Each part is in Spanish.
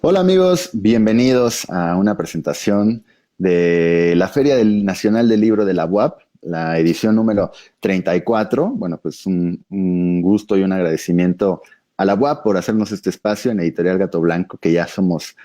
Hola amigos, bienvenidos a una presentación de la Nacional del Libro de la UAP, la edición número 34. Bueno, pues un gusto y un agradecimiento a la UAP por hacernos este espacio en Editorial Gato Blanco, que ya somos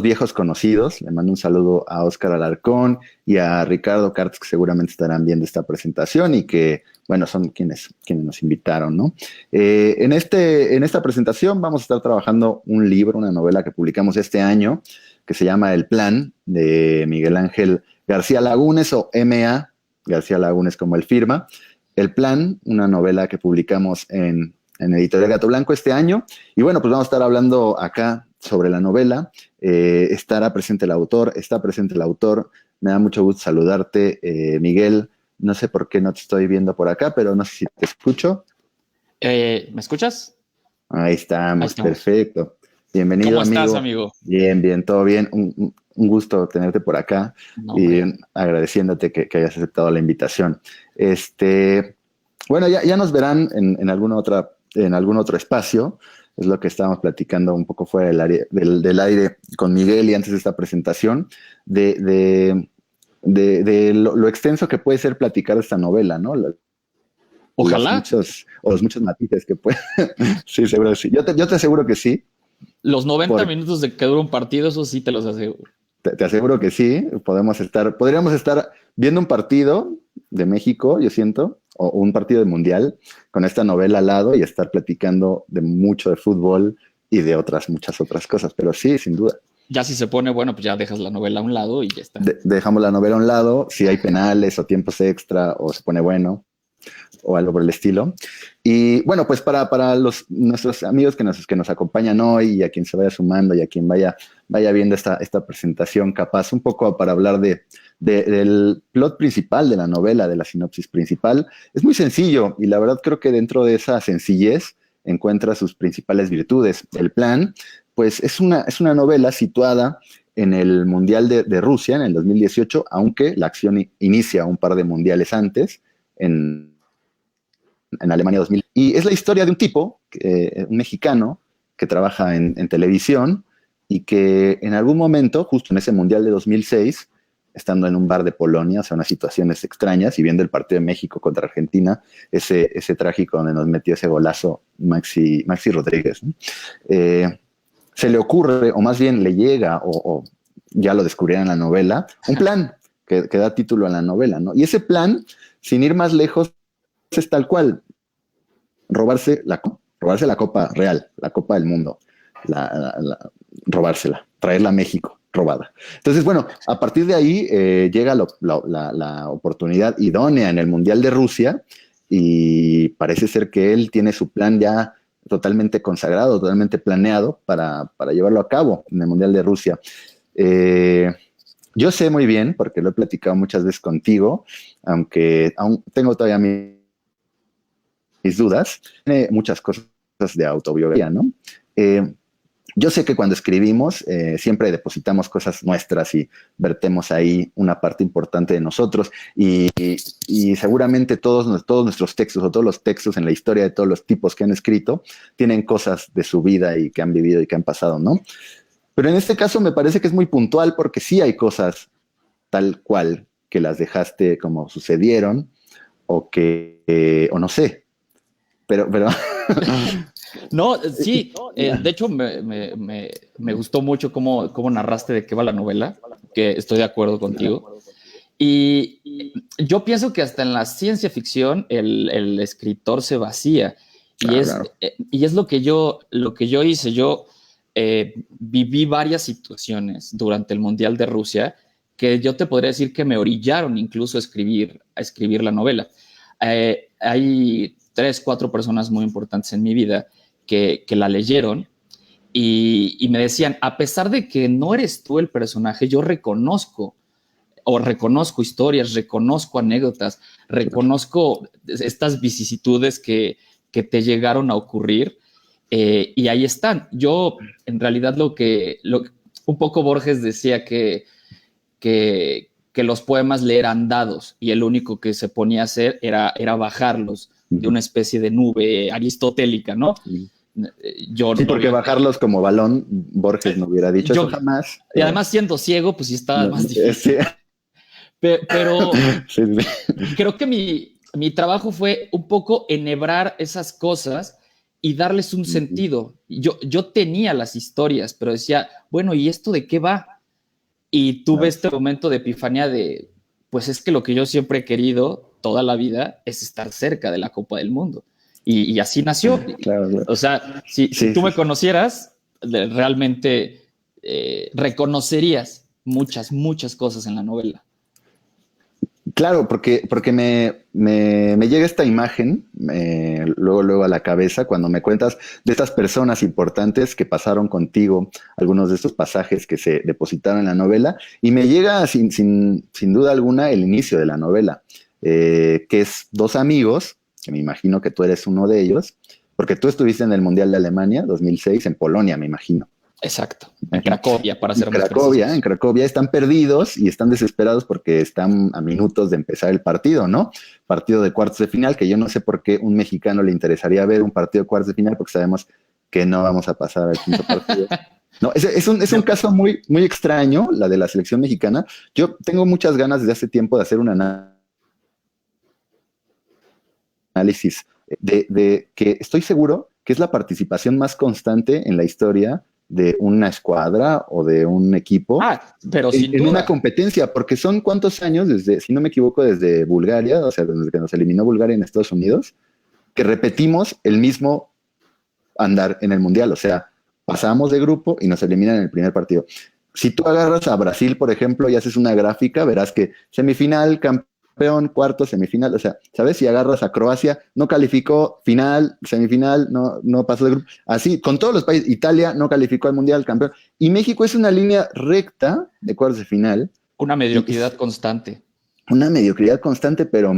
viejos conocidos. Le mando un saludo a Óscar Alarcón y a Ricardo Cartes, que seguramente estarán viendo esta presentación y que, bueno, son quienes nos invitaron, ¿no? En esta presentación vamos a estar trabajando un libro, una novela que publicamos este año, que se llama El Plan, de Miguel Ángel García Lagunes, o M.A. García Lagunes como él firma. El Plan, una novela que publicamos en Editorial Gato Blanco este año. Y bueno, pues vamos a estar hablando acá sobre la novela. Está presente el autor. Me da mucho gusto saludarte, Miguel. No sé por qué no te estoy viendo por acá, pero no sé si te escucho. ¿Me escuchas? Ahí Ahí estamos, estamos. perfecto. Bienvenido, ¿Cómo estás, amigo. amigo? Bien, bien, todo bien. Un gusto tenerte por acá No, y hombre. agradeciéndote que hayas aceptado la invitación. Este, bueno, ya nos verán en algún otro espacio. Es lo que estábamos platicando un poco fuera del aire con Miguel y antes de esta presentación, de, de, de lo extenso que puede ser platicar esta novela, ¿no? Ojalá Los muchos matices que puede. Sí, seguro que sí. Yo te aseguro que sí, los 90 porque minutos de que dura un partido, eso sí te los aseguro. te aseguro que sí. Podríamos estar viendo un partido de México, yo siento, o un partido de mundial con esta novela al lado y estar platicando de mucho de fútbol y de muchas otras cosas. Pero sí, sin duda. Ya si se pone bueno, pues ya dejas la novela a un lado y ya está. Dejamos la novela a un lado, si hay penales o tiempos extra o se pone bueno, o algo por el estilo. Y bueno, pues para nuestros amigos que nos acompañan hoy y a quien se vaya sumando y a quien vaya viendo esta presentación, capaz un poco para hablar del plot principal de la novela, de la sinopsis principal, es muy sencillo y la verdad creo que dentro de esa sencillez encuentra sus principales virtudes. El plan, pues es una novela situada en el Mundial de Rusia en el 2018, aunque la acción inicia un par de mundiales antes, en Alemania 2000. Y es la historia de un tipo, un mexicano, que trabaja en televisión y que en algún momento, justo en ese Mundial de 2006, estando en un bar de Polonia, o sea, unas situaciones extrañas, y viendo el partido de México contra Argentina, ese trágico donde nos metió ese golazo Maxi Rodríguez, ¿no? Se le ocurre, o más bien le llega, o ya lo descubrirán en la novela, un plan que da título a la novela, ¿no? Y ese plan, sin ir más lejos, es tal cual, robarse la copa real, la copa del mundo, robársela, traerla a México robada. Entonces, bueno, a partir de ahí llega la oportunidad idónea en el Mundial de Rusia y parece ser que él tiene su plan ya totalmente consagrado, totalmente planeado para llevarlo a cabo en el Mundial de Rusia. Eh, yo sé muy bien, porque lo he platicado muchas veces contigo, aunque aún tengo todavía mis dudas, tiene muchas cosas de autobiografía, ¿no? Eh, yo sé que cuando escribimos siempre depositamos cosas nuestras y vertemos ahí una parte importante de nosotros y seguramente todos nuestros textos o todos los textos en la historia de todos los tipos que han escrito tienen cosas de su vida y que han vivido y que han pasado, ¿no? Pero en este caso me parece que es muy puntual porque sí hay cosas tal cual que las dejaste como sucedieron o no sé, pero No, sí, de hecho me gustó mucho cómo narraste de qué va la novela, que estoy de acuerdo contigo. Y yo pienso que hasta en la ciencia ficción el escritor se vacía claro, claro. y es lo que yo hice. Yo viví varias situaciones durante el Mundial de Rusia que yo te podría decir que me orillaron incluso a escribir la novela. Hay tres, cuatro personas muy importantes en mi vida que la leyeron y me decían, a pesar de que no eres tú el personaje, yo reconozco historias, reconozco anécdotas, reconozco estas vicisitudes que te llegaron a ocurrir y ahí están. Yo, en realidad, un poco Borges decía que los poemas le eran dados y el único que se ponía a hacer era bajarlos de una especie de nube aristotélica, ¿no? Yo Sí, no porque vi- bajarlos como balón, Borges no hubiera dicho yo, eso jamás. y además siendo ciego, pues sí estaba No, más difícil. sí, Pero sí, sí. creo que mi trabajo fue un poco enhebrar esas cosas y darles un Ujú. sentido. Yo tenía las historias, pero decía, bueno, ¿y esto de qué va? Y tuve Claro, este momento de epifanía de, pues es que lo que yo siempre he querido toda la vida es estar cerca de la Copa del Mundo. Y así nació. claro, claro. O sea, si Sí, tú sí, me sí. conocieras, realmente reconocerías muchas cosas en la novela. Claro, porque me llega esta imagen luego a la cabeza cuando me cuentas de estas personas importantes que pasaron contigo, algunos de estos pasajes que se depositaron en la novela, y me llega sin duda alguna el inicio de la novela, que es dos amigos, que me imagino que tú eres uno de ellos, porque tú estuviste en el Mundial de Alemania 2006 en Polonia, me imagino. Exacto, en Cracovia, para ser más En precisos. Cracovia están perdidos y están desesperados porque están a minutos de empezar el partido, ¿no? Partido de cuartos de final, que yo no sé por qué un mexicano le interesaría ver un partido de cuartos de final, porque sabemos que no vamos a pasar al quinto partido. No, es un caso muy extraño, la de la selección mexicana. Yo tengo muchas ganas desde hace tiempo de hacer un análisis de que estoy seguro que es la participación más constante en la historia de una escuadra o de un equipo Pero sin en una duda, competencia, porque son cuántos años, desde, si no me equivoco, desde Bulgaria, o sea, desde que nos eliminó Bulgaria en Estados Unidos, que repetimos el mismo andar en el Mundial, o sea, pasamos de grupo y nos eliminan en el primer partido. Si tú agarras a Brasil, por ejemplo, y haces una gráfica, verás que semifinal, campeón, cuarto, semifinal, o sea, ¿sabes? Si agarras a Croacia, no calificó final, semifinal, no pasó de grupo. Así, con todos los países, Italia no calificó al Mundial, campeón. Y México es una línea recta de cuartos de final una y mediocridad es constante. una mediocridad constante, pero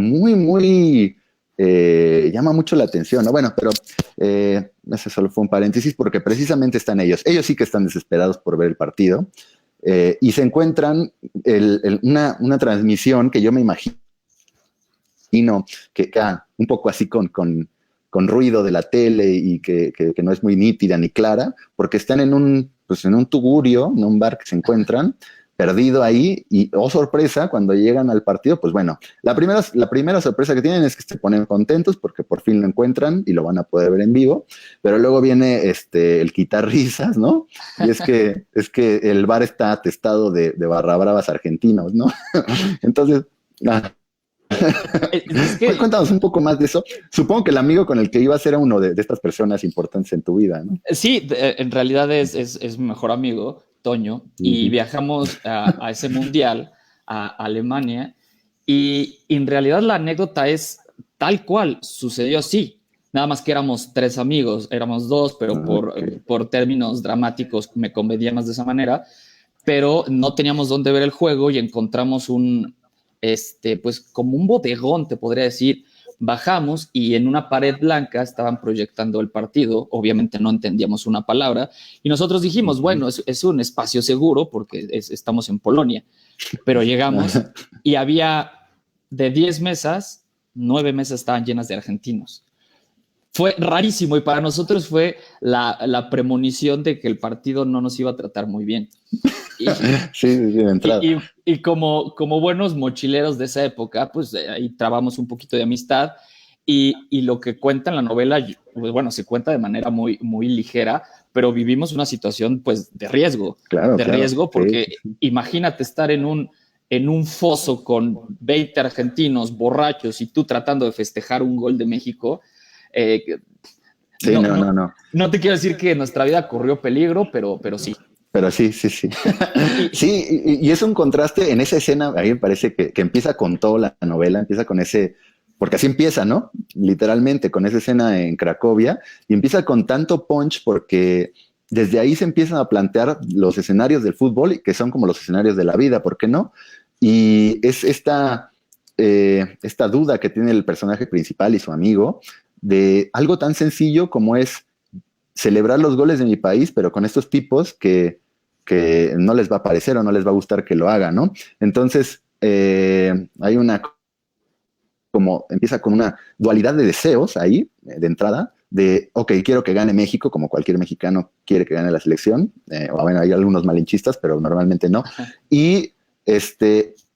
llama mucho la atención, ¿no? Bueno, pero ese solo fue un paréntesis porque precisamente están ellos. Ellos sí que están desesperados por ver el partido y se encuentran una transmisión que yo me imagino que un poco así con ruido de la tele y que no es muy nítida ni clara, porque están pues en un tugurio, en un bar que se encuentran, perdido ahí, y oh sorpresa, cuando llegan al partido, pues bueno, la primera sorpresa que tienen es que se ponen contentos porque por fin lo encuentran y lo van a poder ver en vivo, pero luego viene el quitar risas, ¿no? Y es que el bar está atestado de barra bravas argentinos, ¿no? Entonces, Es que cuéntanos un poco más de eso. Supongo que el amigo con el que ibas era uno de estas personas importantes en tu vida, ¿no? sí, en realidad es mi mejor amigo, Toño, Uh y -huh. viajamos a ese mundial, a Alemania, y en realidad la anécdota es tal cual, sucedió así. Nada más que éramos tres amigos, éramos dos, pero Okay. por términos dramáticos me convenía más de esa manera, pero no teníamos dónde ver el juego y encontramos pues como un bodegón, te podría decir. Bajamos y en una pared blanca estaban proyectando el partido. Obviamente no entendíamos una palabra. Y nosotros dijimos, bueno, es un espacio seguro porque estamos en Polonia. Pero llegamos y había de 10 mesas, 9 mesas estaban llenas de argentinos. Fue rarísimo y para nosotros fue la premonición de que el partido no nos iba a tratar muy bien. Y, Sí, de entrada. y como buenos mochileros de esa época, pues ahí trabamos un poquito de amistad y lo que cuenta en la novela, pues bueno, se cuenta de manera muy ligera, pero vivimos una situación pues Claro, de claro. riesgo Sí, porque imagínate estar en un foso con 20 argentinos borrachos y tú tratando de festejar un gol de México. Eh, sí, no, no, no, no, no. no te quiero decir que nuestra vida corrió peligro, pero sí. Pero sí, sí, sí. Y, Sí, y es un contraste en esa escena, a mí me parece que empieza con toda la novela, empieza con ese, porque así empieza, ¿no? Literalmente, con esa escena en Cracovia, y empieza con tanto punch porque desde ahí se empiezan a plantear los escenarios del fútbol, que son como los escenarios de la vida, ¿por qué no? Y es esta duda que tiene el personaje principal y su amigo de algo tan sencillo como es celebrar los goles de mi país, pero con estos tipos que no les va a parecer o no les va a gustar que lo haga, ¿no? Entonces, hay una, como empieza con una dualidad de deseos ahí, de entrada, ok, quiero que gane México, como cualquier mexicano quiere que gane la selección, o bueno, hay algunos malinchistas, pero normalmente no, y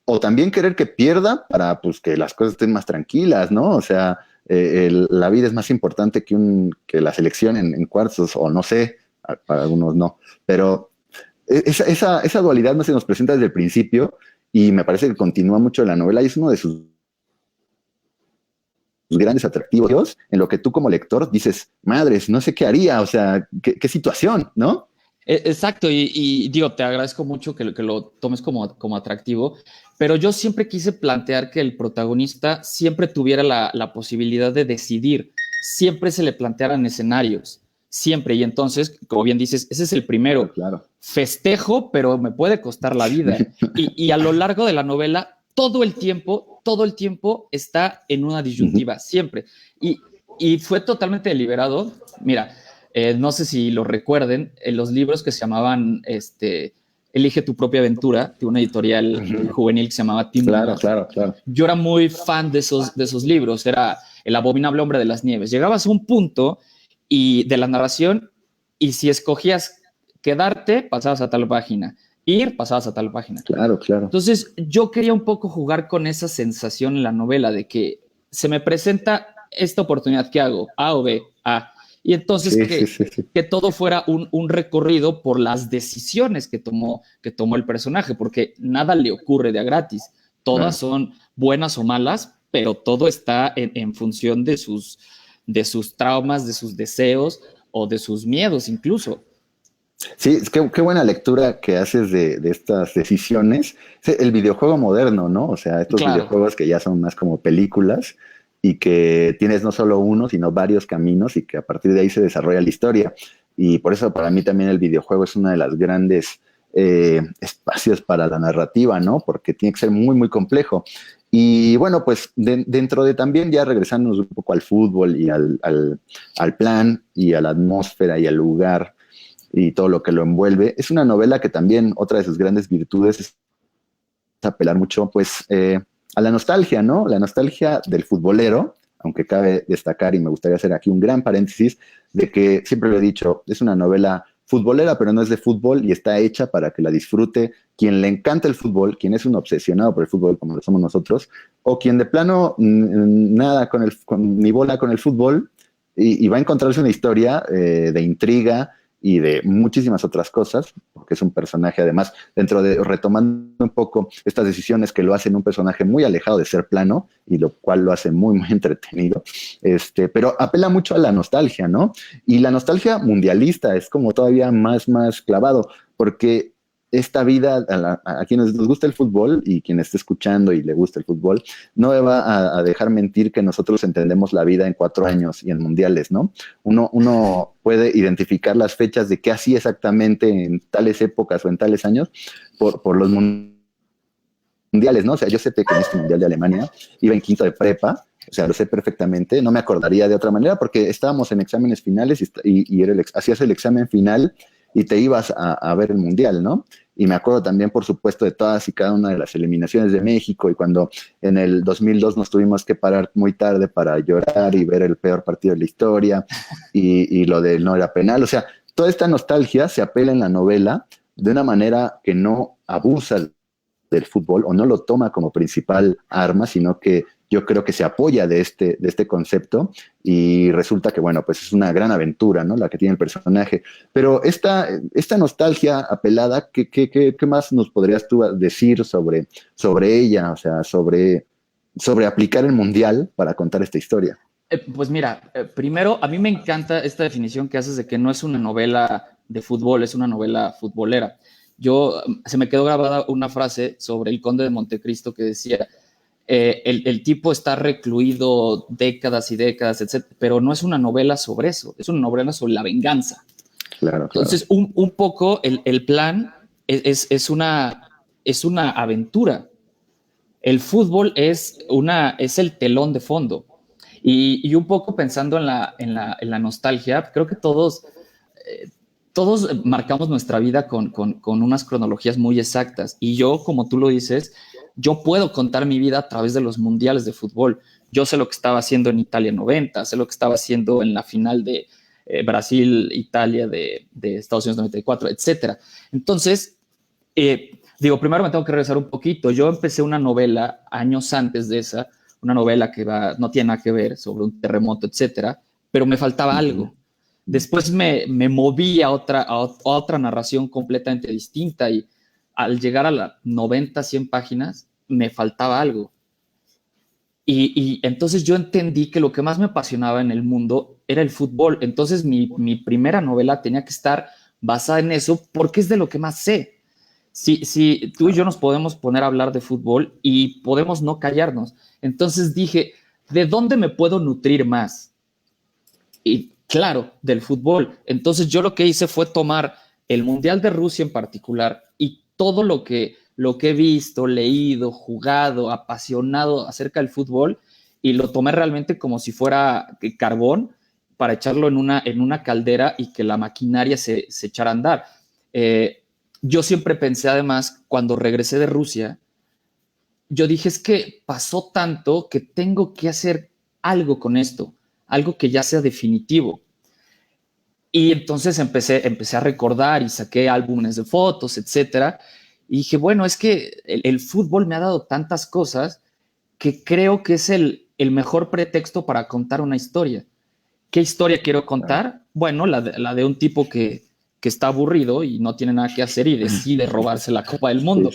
o también querer que pierda para pues que las cosas estén más tranquilas, ¿no? O sea, la vida es más importante que la selección en cuartos, o no sé, para algunos no, pero esa dualidad no se nos presenta desde el principio y me parece que continúa mucho en la novela y es uno de sus grandes atractivos en lo que tú como lector dices, madres, no sé qué haría, o sea, qué situación, ¿no? Exacto, y digo, te agradezco mucho que lo tomes como atractivo, pero yo siempre quise plantear que el protagonista siempre tuviera la posibilidad de decidir, siempre se le plantearan escenarios, siempre, y entonces, como bien dices, ese es el primero, Claro. festejo, pero me puede costar la vida, y a lo largo de la novela, todo el tiempo está en una disyuntiva, siempre, y fue totalmente deliberado, mira, no sé si lo recuerden, los libros que se llamaban Elige tu propia aventura, de una editorial juvenil que se llamaba Tim Claro, Lumos. claro, claro. Yo era muy fan de esos libros, era El abominable hombre de las nieves. Llegabas a un punto de la narración y si escogías quedarte, pasabas a tal página, pasabas a tal página. Claro, claro. Entonces yo quería un poco jugar con esa sensación en la novela de que se me presenta esta oportunidad, ¿qué hago? A o B, A. Y entonces que todo fuera un recorrido por las decisiones que tomó el personaje, porque nada le ocurre de a gratis. Todas son buenas o malas, pero todo está en función de sus traumas, de sus deseos o de sus miedos incluso. Sí, qué buena lectura que haces de estas decisiones. El videojuego moderno, ¿no? O sea, estos videojuegos que ya son más como películas y que tienes no solo uno, sino varios caminos y que a partir de ahí se desarrolla la historia. Y por eso para mí también el videojuego es una de las grandes espacios para la narrativa, ¿no? Porque tiene que ser muy, muy complejo. Y bueno, pues dentro de también ya regresándonos un poco al fútbol y al plan y a la atmósfera y al lugar y todo lo que lo envuelve. Es una novela que también otra de sus grandes virtudes es apelar mucho pues a la nostalgia, ¿no? La nostalgia del futbolero, aunque cabe destacar y me gustaría hacer aquí un gran paréntesis de que siempre lo he dicho, es una novela futbolera, pero no es de fútbol y está hecha para que la disfrute quien le encanta el fútbol, quien es un obsesionado por el fútbol como lo somos nosotros, o quien de plano nada ni bola con el fútbol y va a encontrarse una historia de intriga y de muchísimas otras cosas, porque es un personaje además, dentro de, retomando un poco estas decisiones que lo hacen un personaje muy alejado de ser plano, y lo cual lo hace muy, muy entretenido, pero apela mucho a la nostalgia, ¿no? Y la nostalgia mundialista es como todavía más clavado, porque esta vida, a quienes nos gusta el fútbol y quien esté escuchando y le gusta el fútbol, no me va a dejar mentir que nosotros entendemos la vida en 4 años y en mundiales, ¿no? Uno puede identificar las fechas de qué hacía exactamente en tales épocas o en tales años por los mundiales, ¿no? O sea, yo sé que en este mundial de Alemania iba en quinto de prepa, o sea, lo sé perfectamente, no me acordaría de otra manera porque estábamos en exámenes finales y hacías el examen final y te ibas a ver el mundial, ¿no? Y me acuerdo también, por supuesto, de todas y cada una de las eliminaciones de México y cuando en el 2002 nos tuvimos que parar muy tarde para llorar y ver el peor partido de la historia y lo de no era penal. O sea, toda esta nostalgia se apela en la novela de una manera que no abusa del fútbol o no lo toma como principal arma, sino que yo creo que se apoya de este concepto y resulta que, bueno, pues es una gran aventura, ¿no? La que tiene el personaje. Pero esta nostalgia apelada, ¿qué más nos podrías tú decir sobre ella? O sea, sobre aplicar el mundial para contar esta historia. Pues mira, primero, a mí me encanta esta definición que haces de que no es una novela de fútbol, es una novela futbolera. Se me quedó grabada una frase sobre el Conde de Montecristo que decía, el tipo está recluido décadas y décadas, etc., pero no es una novela sobre eso, es una novela sobre la venganza. Claro. Entonces, un poco el plan es una aventura. El fútbol es el telón de fondo. Y un poco pensando en la nostalgia, creo que todos marcamos nuestra vida con unas cronologías muy exactas. Y yo, como tú lo dices, yo puedo contar mi vida a través de los mundiales de fútbol. Yo sé lo que estaba haciendo en Italia 90, sé lo que estaba haciendo en la final de Brasil-Italia de Estados Unidos 94, etcétera. Entonces, primero me tengo que regresar un poquito. Yo empecé una novela años antes de esa, una novela que no tiene nada que ver, sobre un terremoto, etcétera, pero me faltaba algo. Después me moví a otra narración completamente distinta y al llegar a las 90, 100 páginas, me faltaba algo. Y entonces yo entendí que lo que más me apasionaba en el mundo era el fútbol. Entonces mi primera novela tenía que estar basada en eso porque es de lo que más sé. Si tú y yo nos podemos poner a hablar de fútbol y podemos no callarnos. Entonces dije, ¿de dónde me puedo nutrir más? Y claro, del fútbol. Entonces yo lo que hice fue tomar el Mundial de Rusia en particular y todo lo que he visto, leído, jugado, apasionado acerca del fútbol y lo tomé realmente como si fuera carbón para echarlo en una caldera y que la maquinaria se echara a andar. Yo siempre pensé, además, cuando regresé de Rusia, yo dije, es que pasó tanto que tengo que hacer algo con esto, algo que ya sea definitivo. Y entonces empecé a recordar y saqué álbumes de fotos, etcétera. Y dije, bueno, es que el fútbol me ha dado tantas cosas que creo que es el mejor pretexto para contar una historia. ¿Qué historia quiero contar? Bueno, la de un tipo que está aburrido y no tiene nada que hacer y decide robarse la Copa del Mundo.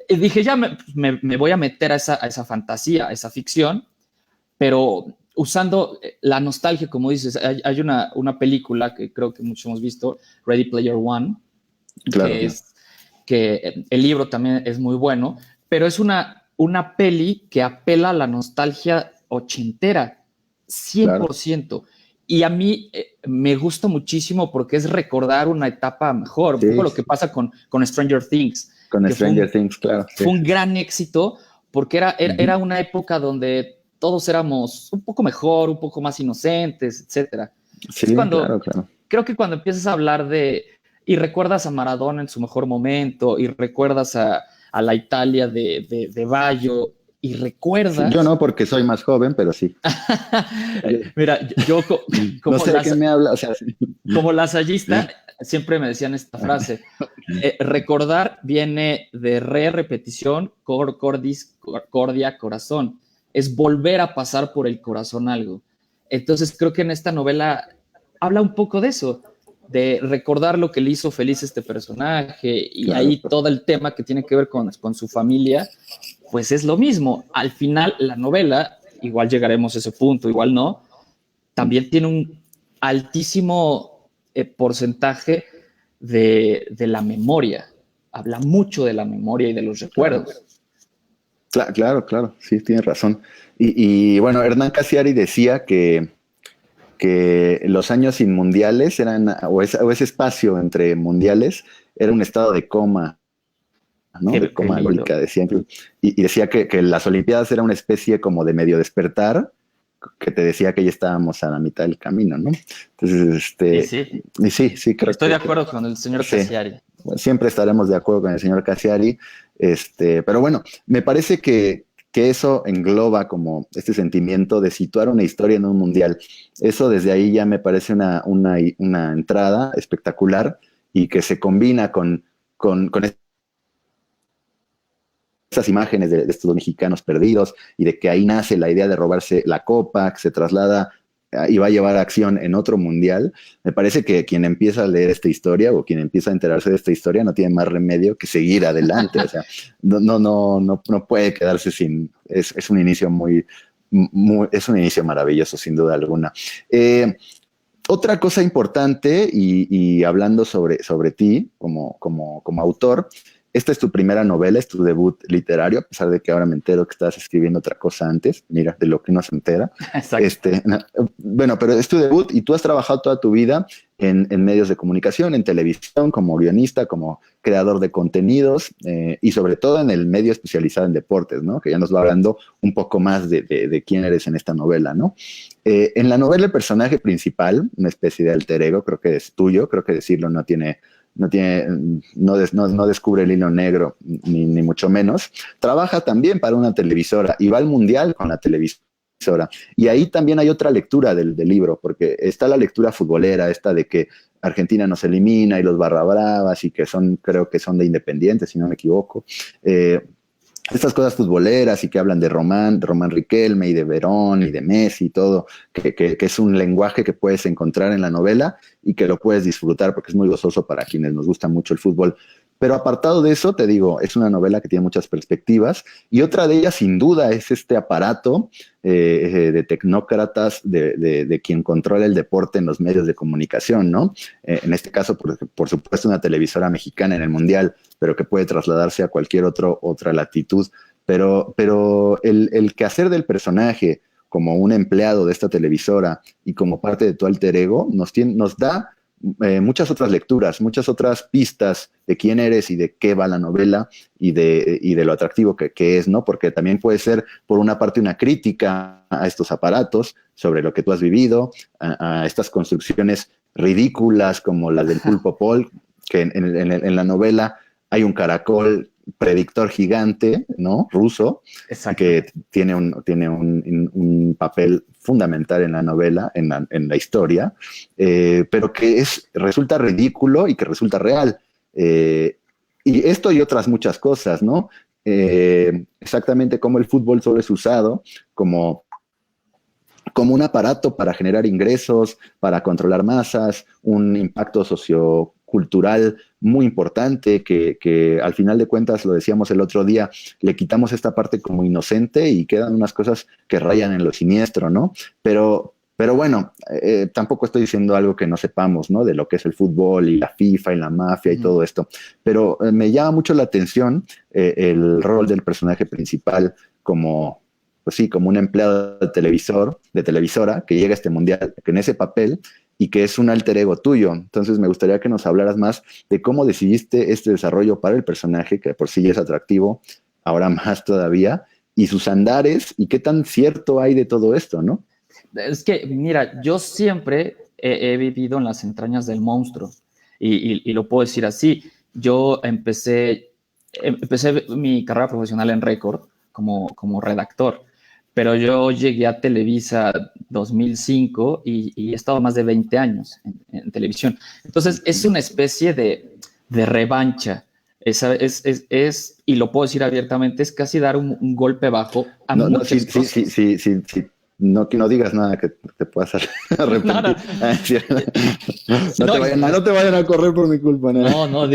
Y dije, ya me voy a meter a esa fantasía, a esa ficción, pero usando la nostalgia, como dices. Hay una película que creo que muchos hemos visto, Ready Player One, Claro, que el libro también es muy bueno, pero es una peli que apela a la nostalgia ochentera, 100%. Claro. Y a mí me gusta muchísimo porque es recordar una etapa mejor, un poco lo que pasa con Stranger Things. Con Stranger Things, claro. Fue un gran éxito porque era una época donde todos éramos un poco mejor, un poco más inocentes, etcétera. Sí, claro. Creo que cuando empiezas a hablar y recuerdas a Maradona en su mejor momento, y recuerdas a la Italia de Baggio, y recuerdas... Sí, yo no, porque soy más joven, pero sí. Mira, yo como no sé de qué me habla, o sea, sí. Como lasallista, siempre me decían esta frase. Recordar viene de repetición, cor, cordis, cordia, corazón. Es volver a pasar por el corazón algo. Entonces creo que en esta novela habla un poco de eso, de recordar lo que le hizo feliz este personaje, y claro, ahí todo el tema que tiene que ver con su familia, pues es lo mismo. Al final, la novela, igual llegaremos a ese punto, igual no, también tiene un altísimo porcentaje de la memoria. Habla mucho de la memoria y de los recuerdos. Claro, sí, tienes razón. Y bueno, Hernán Cassiari decía que los años sin mundiales o ese espacio entre mundiales era un estado de coma, ¿no? De coma alcohólica, decía. Y decía que las Olimpiadas era una especie como de medio despertar, que te decía que ya estábamos a la mitad del camino, ¿no? Entonces, sí, creo estoy de acuerdo con el señor Cassiari. Siempre estaremos de acuerdo con el señor Cassiari, pero bueno, me parece que eso engloba como este sentimiento de situar una historia en un mundial. Eso desde ahí ya me parece una entrada espectacular, y que se combina con estas imágenes de estos mexicanos perdidos, y de que ahí nace la idea de robarse la copa, que se traslada y va a llevar a acción en otro mundial. Me parece que quien empieza a leer esta historia, o quien empieza a enterarse de esta historia, no tiene más remedio que seguir adelante. O sea, no puede quedarse sin... Es un inicio es un inicio maravilloso, sin duda alguna. Otra cosa importante, y hablando sobre ti como autor, esta es tu primera novela, es tu debut literario, a pesar de que ahora me entero que estabas escribiendo otra cosa antes, mira, de lo que no se entera. Exacto. Bueno, pero es tu debut, y tú has trabajado toda tu vida en medios de comunicación, en televisión, como guionista, como creador de contenidos, y sobre todo en el medio especializado en deportes, ¿no? Que ya nos va hablando un poco más de quién eres en esta novela, ¿no? En la novela, el personaje principal, una especie de alter ego, creo que es tuyo, creo que decirlo no descubre el hilo negro, ni mucho menos. Trabaja también para una televisora y va al mundial con la televisora televisora. Y ahí también hay otra lectura del libro, porque está la lectura futbolera, esta de que Argentina nos elimina y los barra bravas y que creo que son de Independiente, si no me equivoco. Estas cosas futboleras y que hablan de Román Riquelme y de Verón y de Messi y todo, que es un lenguaje que puedes encontrar en la novela y que lo puedes disfrutar porque es muy gozoso para quienes nos gusta mucho el fútbol. Pero apartado de eso, te digo, es una novela que tiene muchas perspectivas y otra de ellas sin duda es este aparato de tecnócratas de quien controla el deporte en los medios de comunicación, ¿no? En este caso, por supuesto, una televisora mexicana en el Mundial, pero que puede trasladarse a cualquier otra latitud. Pero el quehacer del personaje como un empleado de esta televisora y como parte de tu alter ego nos da muchas otras lecturas, muchas otras pistas de quién eres y de qué va la novela y de lo atractivo que es, ¿no? Porque también puede ser, por una parte, una crítica a estos aparatos sobre lo que tú has vivido, a estas construcciones ridículas como las del Pulpo Paul, que en la novela hay un caracol predictor gigante, ¿no? Ruso, Exacto. que tiene un papel fundamental en la novela, en la historia, pero que resulta ridículo y que resulta real. Y esto y otras muchas cosas, ¿no? Exactamente como el fútbol solo es usado como un aparato para generar ingresos, para controlar masas, un impacto sociocultural muy importante que al final de cuentas, lo decíamos el otro día, le quitamos esta parte como inocente y quedan unas cosas que rayan en lo siniestro, ¿no? Pero bueno, tampoco estoy diciendo algo que no sepamos, ¿no? De lo que es el fútbol y la FIFA y la mafia y todo esto. Pero me llama mucho la atención el rol del personaje principal como un empleado de televisora que llega a este mundial en ese papel y que es un alter ego tuyo. Entonces me gustaría que nos hablaras más de cómo decidiste este desarrollo para el personaje, que por sí ya es atractivo, ahora más todavía, y sus andares, y qué tan cierto hay de todo esto, ¿no? Es que, mira, yo siempre he vivido en las entrañas del monstruo y lo puedo decir así. Yo empecé mi carrera profesional en Record como redactor, pero yo llegué a Televisa 2005 y he estado más de 20 años en televisión. Entonces, es una especie de revancha. Y lo puedo decir abiertamente, es casi dar un golpe bajo a muchas cosas. Sí. No, que no digas nada que te puedas arrepentir. No te vayan a correr por mi culpa. No,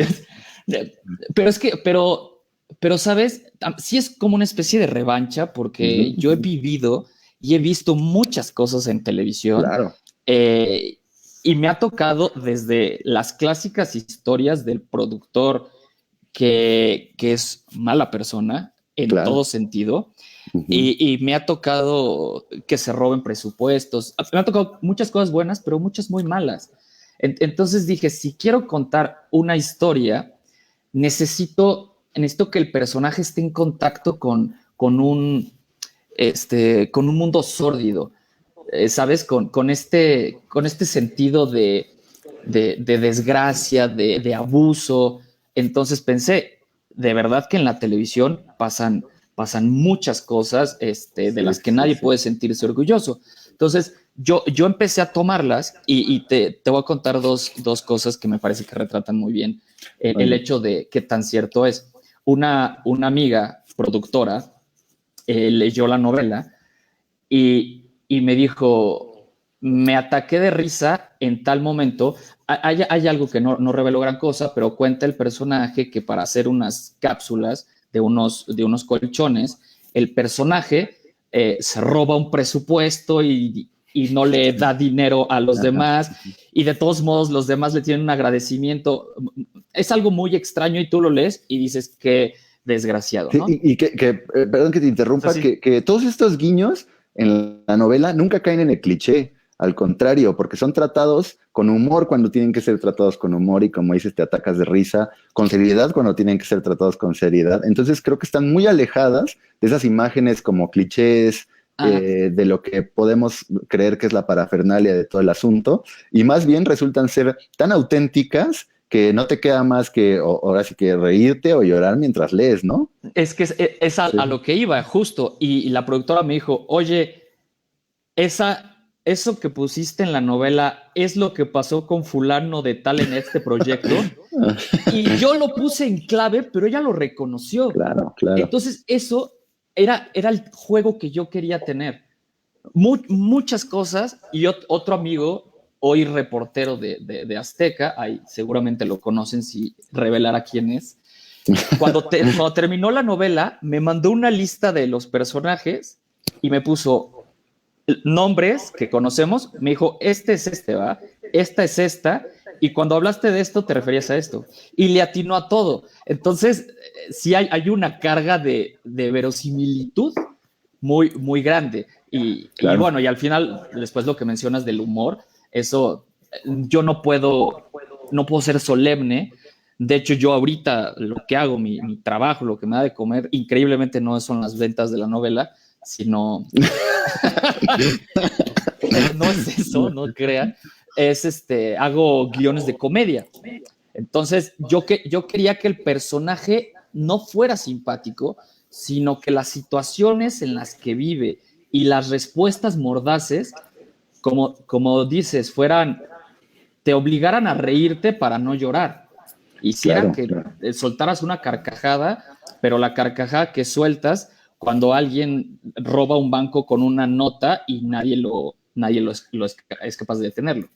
pero ¿sabes? Sí es como una especie de revancha porque yo he vivido y he visto muchas cosas en televisión. Claro. Y me ha tocado desde las clásicas historias del productor que es mala persona en todo sentido. Y me ha tocado que se roben presupuestos. Me ha tocado muchas cosas buenas, pero muchas muy malas. Entonces dije, si quiero contar una historia, necesito que el personaje esté en contacto con un mundo sórdido, ¿sabes? Con este sentido de desgracia, de abuso. Entonces pensé, de verdad que en la televisión pasan muchas cosas de las que nadie puede sentirse orgulloso. Entonces, yo empecé a tomarlas y te voy a contar dos cosas que me parece que retratan muy bien el hecho de qué tan cierto es. Una amiga productora leyó la novela y me dijo, me ataqué de risa en tal momento. Hay algo que no reveló gran cosa, pero cuenta el personaje que para hacer unas cápsulas de unos colchones, el personaje se roba un presupuesto y no le da dinero a los demás, y de todos modos los demás le tienen un agradecimiento. Es algo muy extraño y tú lo lees y dices que desgraciado, ¿no? Sí, y perdón que te interrumpa, que todos estos guiños en la novela nunca caen en el cliché. Al contrario, porque son tratados con humor cuando tienen que ser tratados con humor y, como dices, te atacas de risa, con seriedad cuando tienen que ser tratados con seriedad. Entonces creo que están muy alejadas de esas imágenes como clichés, de lo que podemos creer que es la parafernalia de todo el asunto, y más bien resultan ser tan auténticas que no te queda más que ahora sí que reírte o llorar mientras lees, ¿no? Es que es a lo que iba, justo. Y la productora me dijo, oye, eso que pusiste en la novela es lo que pasó con fulano de tal en este proyecto. Y yo lo puse en clave, pero ella lo reconoció. Claro, claro. Entonces, eso era el juego que yo quería tener. Muchas cosas. Y otro amigo, hoy reportero de Azteca, ahí seguramente lo conocen si revelara quién es. Cuando terminó la novela, me mandó una lista de los personajes y me puso nombres que conocemos. Me dijo, este es este, ¿va? Esta es esta. Y cuando hablaste de esto, te referías a esto. Y le atinó a todo. Entonces, sí hay una carga de verosimilitud muy, muy grande. Claro. Y bueno, y al final, después lo que mencionas del humor, eso yo no puedo ser solemne. De hecho, yo ahorita lo que hago, mi trabajo, lo que me da de comer, increíblemente no son las ventas de la novela, sino no es eso, no crean, es hago guiones de comedia. Entonces, yo quería que el personaje no fuera simpático, sino que las situaciones en las que vive y las respuestas mordaces, como dices, te obligaran a reírte para no llorar. Hicieran que soltaras una carcajada, pero la carcajada que sueltas cuando alguien roba un banco con una nota y nadie es capaz de detenerlo.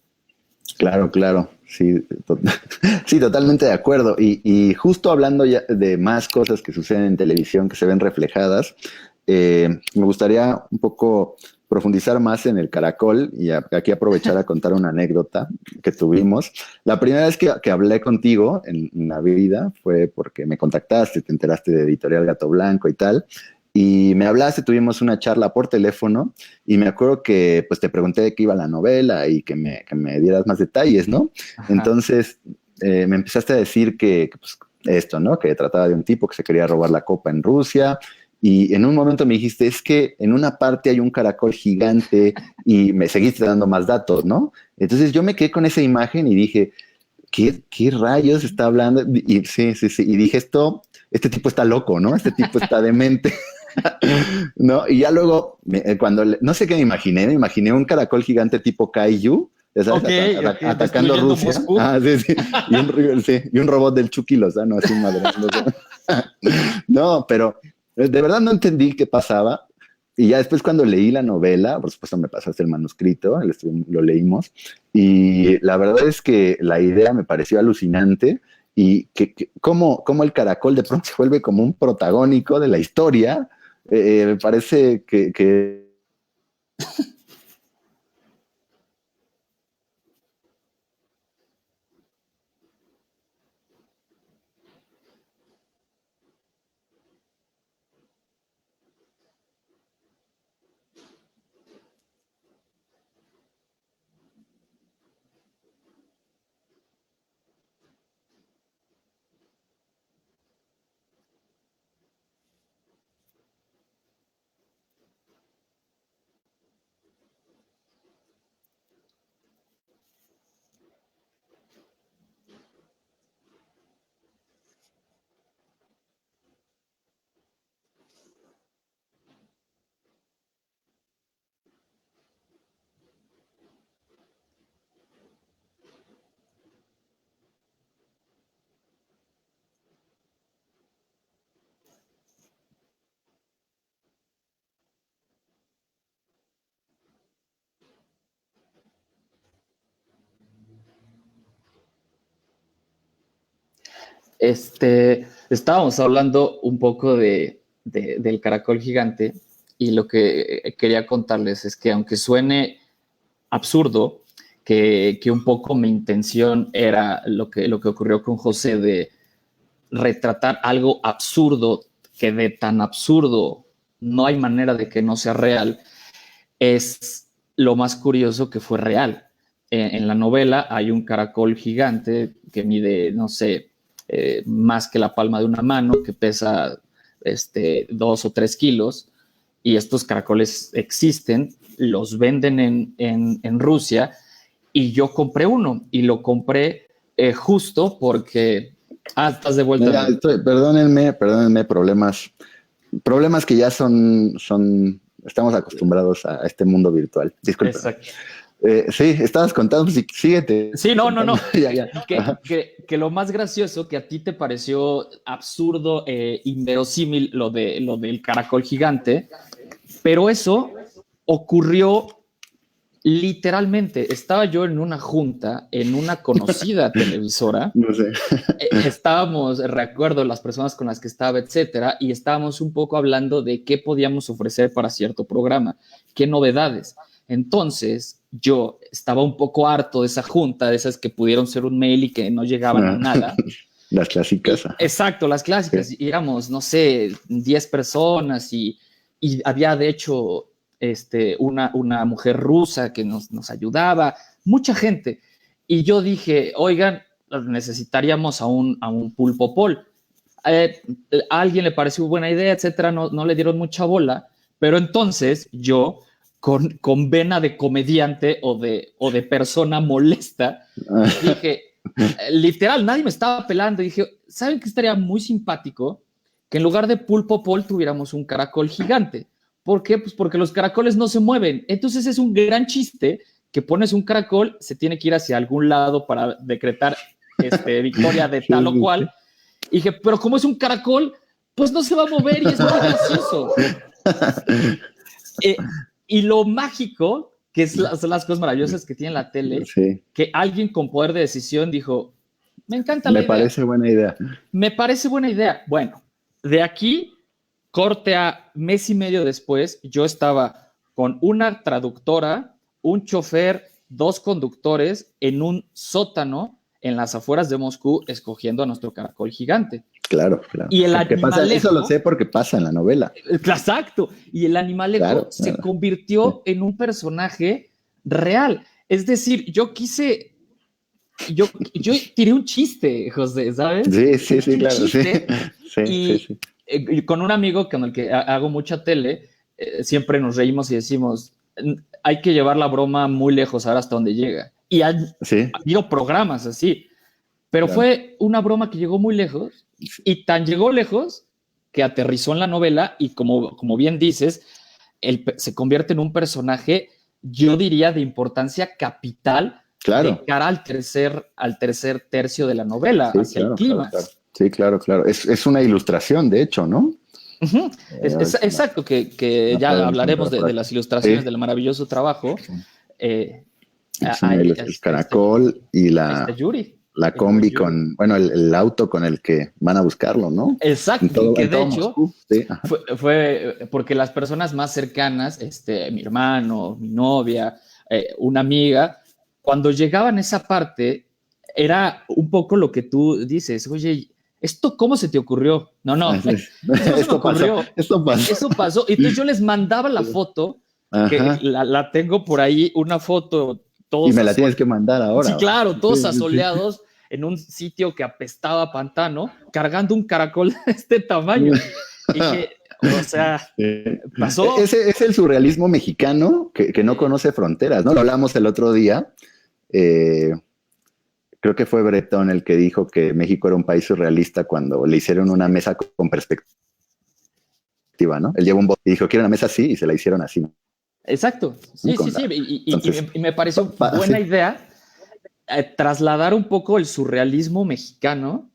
Claro, claro, sí, sí, totalmente de acuerdo. Y justo hablando ya de más cosas que suceden en televisión, que se ven reflejadas, me gustaría un poco profundizar más en el Caracol y aquí aprovechar a contar una anécdota que tuvimos. La primera vez que hablé contigo en la vida fue porque me contactaste, te enteraste de Editorial Gato Blanco y tal, y me hablaste, tuvimos una charla por teléfono y me acuerdo que pues te pregunté de qué iba la novela y que me dieras más detalles, ¿no? Ajá. Entonces me empezaste a decir que pues, esto, ¿no? Que trataba de un tipo que se quería robar la copa en Rusia. Y en un momento me dijiste, es que en una parte hay un caracol gigante y me seguiste dando más datos, ¿no? Entonces yo me quedé con esa imagen y dije, ¿qué rayos está hablando? Y sí, y dije, este tipo está loco, ¿no? Este tipo está demente. ¿No? Y ya luego, no sé qué me imaginé un caracol gigante tipo Kaiju, ¿sabes? Atacando Rusia. Ah, sí. Y un robot del Chucky Lozano así madrando. No, pero de verdad no entendí qué pasaba. Y ya después cuando leí la novela, por supuesto me pasaste el manuscrito, lo leímos, y la verdad es que la idea me pareció alucinante y cómo el caracol de pronto se vuelve como un protagónico de la historia. Me parece que Estábamos hablando un poco del caracol gigante y lo que quería contarles es que aunque suene absurdo, que un poco mi intención era lo que ocurrió con José de retratar algo absurdo, que de tan absurdo no hay manera de que no sea real, es lo más curioso que fue real. En la novela hay un caracol gigante que mide, no sé, más que la palma de una mano, que pesa 2 o 3 kilos, y estos caracoles existen, los venden en Rusia, y yo compré uno, y lo compré justo porque... estás de vuelta. Perdónenme, problemas que ya son estamos acostumbrados a este mundo virtual. Disculpe. Exacto. Sí, estabas contando, síguete. Sí, no. Ya. Que lo más gracioso, que a ti te pareció absurdo, inverosímil lo del caracol gigante, pero eso ocurrió literalmente. Estaba yo en una junta, en una conocida televisora. No sé. Estábamos, recuerdo las personas con las que estaba, etcétera, y estábamos un poco hablando de qué podíamos ofrecer para cierto programa, qué novedades. Entonces, yo estaba un poco harto de esa junta, de esas que pudieron ser un mail y que no llegaban a nada. Las clásicas. Exacto, las clásicas. Sí. Y éramos, no sé, 10 personas y había, de hecho, una mujer rusa que nos ayudaba, mucha gente. Y yo dije, oigan, necesitaríamos a un pulpo pol. A alguien le pareció buena idea, etcétera, no le dieron mucha bola, pero entonces yo, con vena de comediante o de persona molesta, dije, literal, nadie me estaba pelando, y dije, ¿saben qué estaría muy simpático? Que en lugar de pulpo pol tuviéramos un caracol gigante. ¿Por qué? Pues porque los caracoles no se mueven. Entonces es un gran chiste que pones un caracol, se tiene que ir hacia algún lado para decretar victoria de tal o cual. Y dije, pero como es un caracol, pues no se va a mover y es muy gracioso. Y lo mágico, que son las cosas maravillosas que tiene la tele, sí, que alguien con poder de decisión dijo, me encanta la idea. Me parece buena idea. Me parece buena idea. Bueno, de aquí, corte a mes y medio después, yo estaba con una traductora, un chofer, 2 conductores en un sótano en las afueras de Moscú, escogiendo a nuestro caracol gigante. Claro. Y el animalejo, eso lo sé porque pasa en la novela. Exacto. Y el animalejo se convirtió en un personaje real. Es decir, yo tiré un chiste, José, ¿sabes? Sí, claro. Sí. Con un amigo con el que hago mucha tele, siempre nos reímos y decimos, hay que llevar la broma muy lejos, a ver hasta dónde llega. Y ha habido programas así. Pero fue una broma que llegó muy lejos, y tan llegó lejos que aterrizó en la novela, y como bien dices, se convierte en un personaje, yo diría, de importancia capital, de cara al tercer tercio de la novela, hacia el clímax. Claro. Sí, claro. Es una ilustración, de hecho, ¿no? Uh-huh. Exacto, que ya hablaremos de las ilustraciones del maravilloso trabajo. El caracol y Yuri. La combi con, el auto con el que van a buscarlo, ¿no? Exacto, que de hecho fue porque las personas más cercanas, mi hermano, mi novia, una amiga, cuando llegaban a esa parte, era un poco lo que tú dices, oye, ¿esto cómo se te ocurrió? No, esto pasó. Y entonces yo les mandaba la foto, que la tengo por ahí, una foto. Y me la tienes que mandar ahora. Sí, claro, todos asoleados en un sitio que apestaba a pantano, cargando un caracol de este tamaño. Y que, o sea, pasó. Es el surrealismo mexicano que no conoce fronteras, ¿no? Lo hablamos el otro día. Creo que fue Bretón el que dijo que México era un país surrealista cuando le hicieron una mesa con perspectiva, ¿no? Él llevó un bote y dijo, quiero una mesa así, y se la hicieron así, ¿no? Exacto, sí. Y me pareció buena idea trasladar un poco el surrealismo mexicano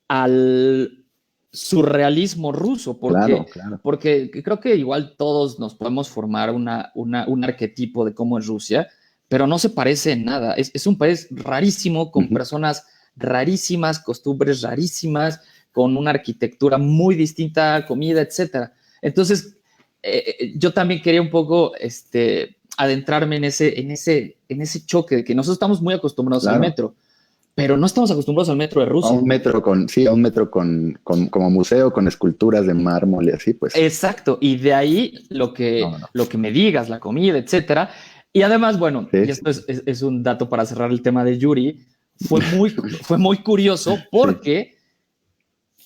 al surrealismo ruso, porque creo que igual todos nos podemos formar un arquetipo de cómo es Rusia, pero no se parece en nada. Es un país rarísimo, con personas rarísimas, costumbres rarísimas, con una arquitectura muy distinta, comida, etcétera. Entonces, yo también quería un poco adentrarme en ese choque de que nosotros estamos muy acostumbrados al metro, pero no estamos acostumbrados al metro de Rusia. A un metro como museo, con esculturas de mármol y así, pues. Exacto, y de ahí lo que me digas, la comida, etcétera. Y además, y esto es un dato para cerrar el tema de Yuri, fue muy curioso porque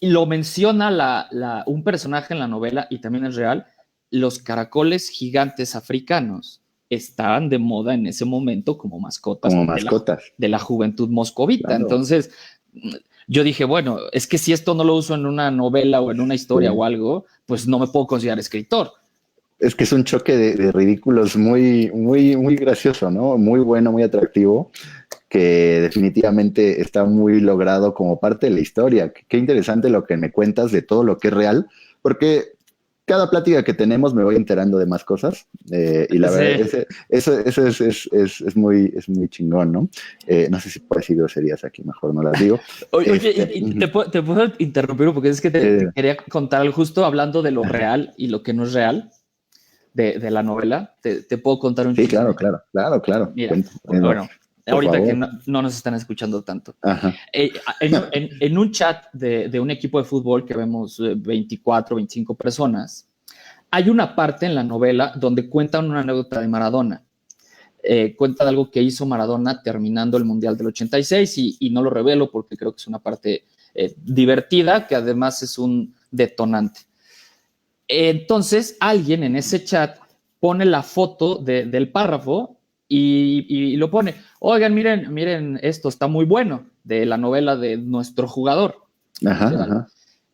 lo menciona un personaje en la novela y también es real. Los caracoles gigantes africanos estaban de moda en ese momento como mascotas, de la juventud moscovita. Claro. Entonces, yo dije, bueno, es que si esto no lo uso en una novela o en una historia o algo, pues no me puedo considerar escritor. Es que es un choque de ridículos muy, muy, muy gracioso, ¿no? Muy bueno, muy atractivo, que definitivamente está muy logrado como parte de la historia. Qué interesante lo que me cuentas de todo lo que es real, porque cada plática que tenemos me voy enterando de más cosas, y la verdad, Sí. eso es muy chingón, ¿no? No sé si puedo decir groserías aquí, mejor no las digo. Oye, y Ujú. te puedo interrumpir porque es que te Eh, quería contar algo justo hablando de lo real y lo que no es real de la novela. Te puedo contar un sí, claro, chisme. claro, claro, claro. Mira, Cuenta, bueno, por ahorita que favor. no nos están escuchando tanto. Ajá. En un chat de un equipo de fútbol que vemos 24, 25 personas, hay una parte en la novela donde cuentan una anécdota de Maradona. Cuenta de algo que hizo Maradona terminando el Mundial del 86 y no lo revelo porque creo que es una parte divertida que además es un detonante. Entonces, alguien en ese chat pone la foto del párrafo y lo pone, oigan, miren, esto está muy bueno, de la novela de nuestro jugador, Ajá, literal. ajá.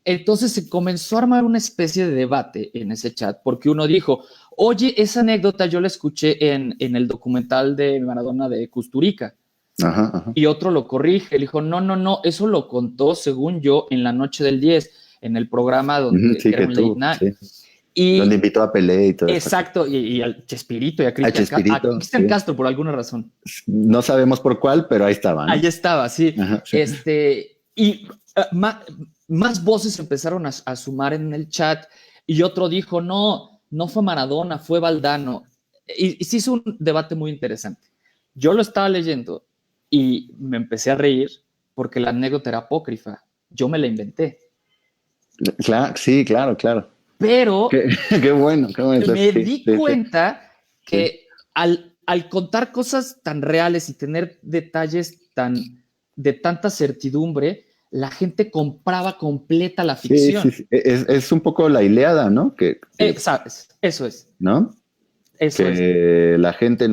Entonces se comenzó a armar una especie de debate en ese chat, porque uno dijo, oye, esa anécdota yo la escuché en el documental de Maradona de Kusturica. Ajá, ajá. Y otro lo corrige, le dijo, no, eso lo contó, según yo, en la noche del 10 en el programa Ujú, donde sí, que era que un late tú, night. sí. Donde Y invitó a Pelé y toda esa cosa. exacto, y al Chespirito y A A Chespirito, Cristian sí. Castro por alguna razón. No sabemos por cuál, pero ahí estaba, Ahí ¿no? estaba, sí. Ajá, sí. Y más voces empezaron a sumar en el chat y otro dijo, no fue Maradona, fue Valdano. Y se hizo un debate muy interesante. Yo lo estaba leyendo y me empecé a reír porque la anécdota era apócrifa. Yo me la inventé. Claro, sí, claro, claro. Pero Qué, qué bueno, qué bueno. me Sí, di sí, sí, cuenta sí. que al contar cosas tan reales y tener detalles de tanta certidumbre, la gente compraba completa la Sí, sí, ficción. sí. Es un poco la Ilíada, ¿no? ¿Sabes? ¿No? Eso es. Que la gente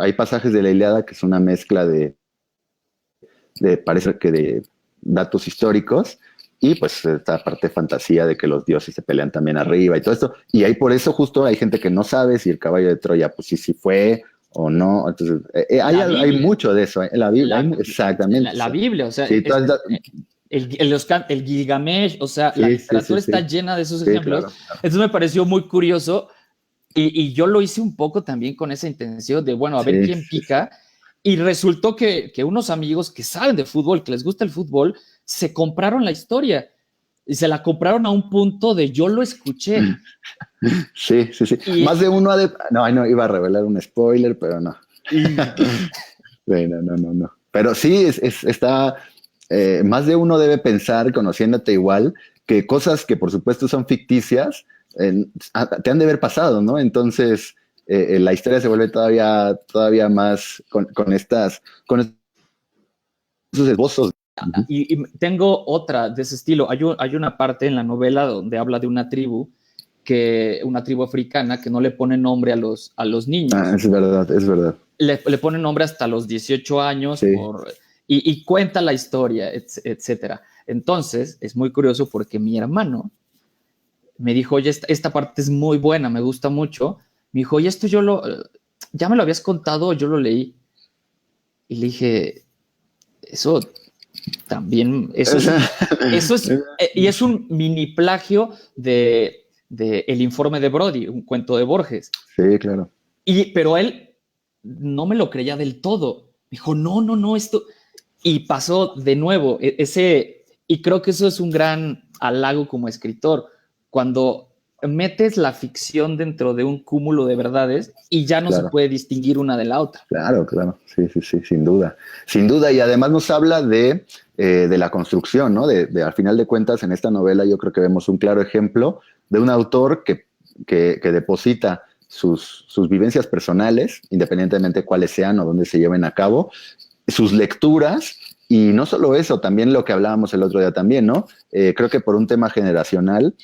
hay pasajes de la Ilíada que es una mezcla parece que de datos históricos, y pues esta parte de fantasía de que los dioses se pelean también arriba y todo esto. Y ahí por eso justo hay gente que no sabe si el caballo de Troya, pues sí fue o no. Entonces, La hay Biblia, mucho de eso, en la Biblia, la, exactamente. la Biblia, o sea, Sí, el Gilgamesh, o sea, la sí, sí, sí, literatura está sí, llena de esos sí, ejemplos. claro, claro. Entonces me pareció muy curioso y yo lo hice un poco también con esa intención de, bueno, a ver Sí, quién sí, sí. pica. Y resultó que unos amigos que saben de fútbol, que les gusta el fútbol, se compraron la historia y se la compraron a un punto de yo lo escuché. Sí, sí, sí. Más Y, de uno No, ay, no, iba a revelar un spoiler, pero no. y Sí, no, no, no, no. Pero sí, está... más de uno debe pensar, conociéndote igual, que cosas que por supuesto son ficticias, te han de haber pasado, ¿no? Entonces, la historia se vuelve todavía más con esos esbozos. Ujú. y tengo otra de ese estilo. Hay una parte en la novela donde habla de una tribu africana que no le pone nombre a los Ah, niños. es verdad, es verdad. Le pone nombre hasta los 18 años Sí. y cuenta la historia, etcétera. Entonces, es muy curioso porque mi hermano me dijo, oye, esta parte es muy buena, me gusta mucho. Me dijo, oye, ya me lo habías contado, yo lo leí. Y le dije, eso también, y es un mini plagio de El informe de Brody, un cuento de Borges. Sí, claro. Pero él no me lo creía del todo. Me dijo, no, esto. Y pasó de nuevo y creo que eso es un gran halago como escritor, cuando metes la ficción dentro de un cúmulo de verdades y ya no se Claro. puede distinguir una de la otra. Claro, claro, sí, sí, sí, sin duda. Sin duda, y además nos habla de la construcción, ¿no? Al final de cuentas, en esta novela yo creo que vemos un claro ejemplo de un autor que deposita sus vivencias personales, independientemente cuáles sean o dónde se lleven a cabo, sus lecturas, y no solo eso, también lo que hablábamos el otro día también, ¿no? Creo que por un tema generacional,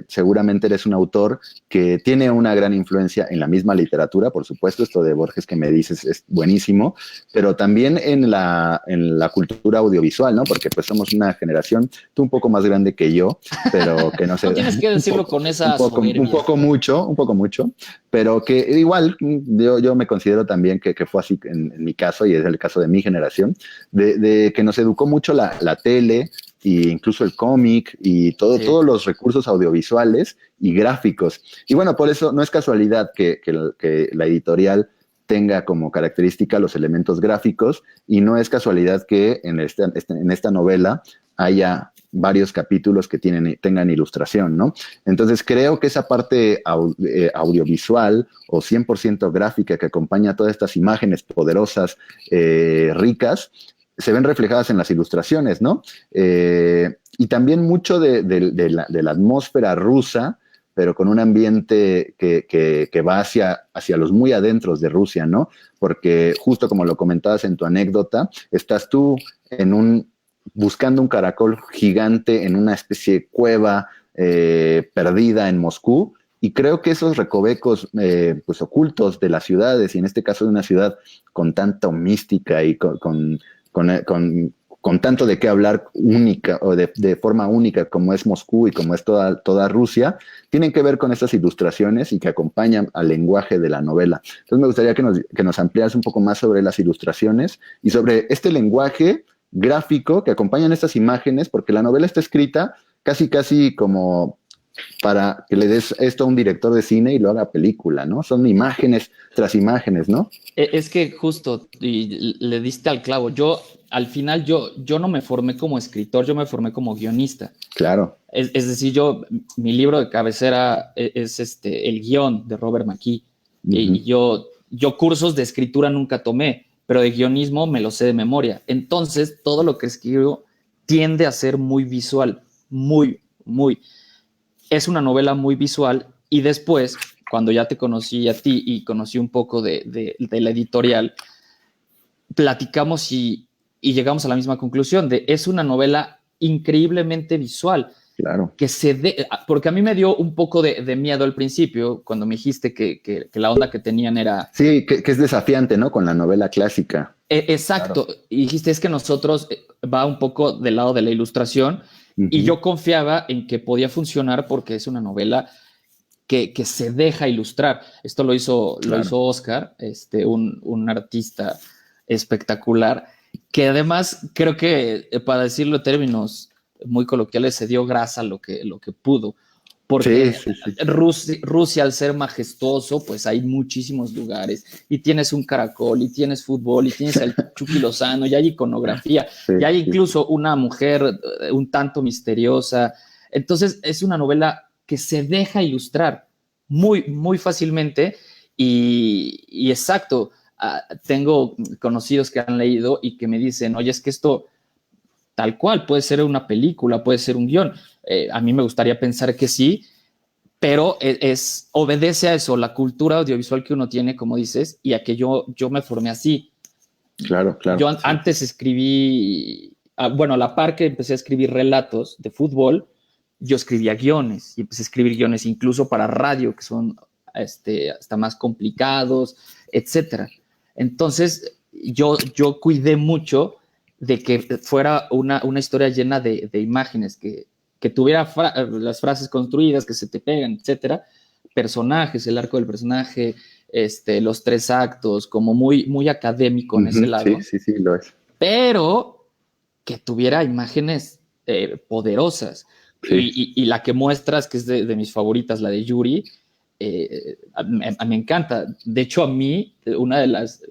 seguramente eres un autor que tiene una gran influencia en la misma literatura, por supuesto, esto de Borges que me dices es buenísimo, pero también en la cultura audiovisual, ¿no? Porque pues somos una generación, tú un poco más grande que yo, pero que no sé. No tienes que decirlo poco, con esa soberbia. un poco mucho, pero que igual yo me considero también que fue así en mi caso, y es el caso de mi generación, de que nos educó mucho la tele, e incluso el cómic y Sí. todos los recursos audiovisuales y gráficos. Y bueno, por eso no es casualidad que la editorial tenga como característica los elementos gráficos, y no es casualidad que en esta novela haya varios capítulos que tengan ilustración, ¿no? Entonces creo que esa parte audiovisual o 100% gráfica que acompaña todas estas imágenes poderosas, ricas, se ven reflejadas en las ilustraciones, ¿no? Y también mucho de la atmósfera rusa, pero con un ambiente que va hacia los muy adentros de Rusia, ¿no? Porque justo como lo comentabas en tu anécdota, estás tú buscando un caracol gigante en una especie de cueva perdida en Moscú, y creo que esos recovecos pues ocultos de las ciudades, y en este caso de una ciudad con tanta mística y con tanto de qué hablar única o de forma única como es Moscú y como es toda Rusia, tienen que ver con estas ilustraciones y que acompañan al lenguaje de la novela. Entonces me gustaría que nos ampliaras un poco más sobre las ilustraciones y sobre este lenguaje gráfico que acompañan estas imágenes, porque la novela está escrita casi como para que le des esto a un director de cine y lo haga película, ¿no? Son imágenes tras imágenes, ¿no? Es que justo, y le diste al clavo, al final yo no me formé como escritor, yo me formé como guionista. Claro. Es decir, mi libro de cabecera es el guión de Robert McKee. Y yo cursos de escritura nunca tomé, pero de guionismo me lo sé de memoria. Entonces, todo lo que escribo tiende a ser muy visual, muy. Es una novela muy visual, y después, cuando ya te conocí a ti y conocí un poco de la editorial, platicamos y llegamos a la misma conclusión es una novela increíblemente visual. Claro. Porque a mí me dio un poco de miedo al principio cuando me dijiste que la onda que tenían era... Sí, que es desafiante, ¿no? Con la novela clásica. Exacto. Claro. Y dijiste, es que nosotros va un poco del lado de la ilustración, y yo confiaba en que podía funcionar porque es una novela que se deja ilustrar. Esto lo hizo Oscar, un artista espectacular, que además creo que, para decirlo en términos muy coloquiales, se dio grasa lo que pudo. Porque sí. Rusia, al ser majestuoso, pues hay muchísimos lugares, y tienes un caracol, y tienes fútbol, y tienes el Chucky Lozano, y hay iconografía, y hay incluso una mujer un tanto misteriosa. Entonces es una novela que se deja ilustrar muy fácilmente, y exacto, tengo conocidos que han leído y que me dicen, oye, es que esto tal cual puede ser una película, puede ser un guión. A mí me gustaría pensar que sí, pero obedece a eso, la cultura audiovisual que uno tiene, como dices, y a que yo me formé así. Claro. Yo antes escribí, a la par que empecé a escribir relatos de fútbol, yo escribía guiones, y empecé a escribir guiones incluso para radio, que son hasta más complicados, etcétera. Entonces, yo cuidé mucho de que fuera una historia llena de imágenes, que tuviera las frases construidas, que se te pegan, etcétera, personajes, el arco del personaje, los 3 actos, como muy académico en ese lado. Sí, lo es. Pero que tuviera imágenes poderosas. Sí. Y la que muestras, que es de mis favoritas, la de Yuri, me encanta. De hecho, a mí, una de las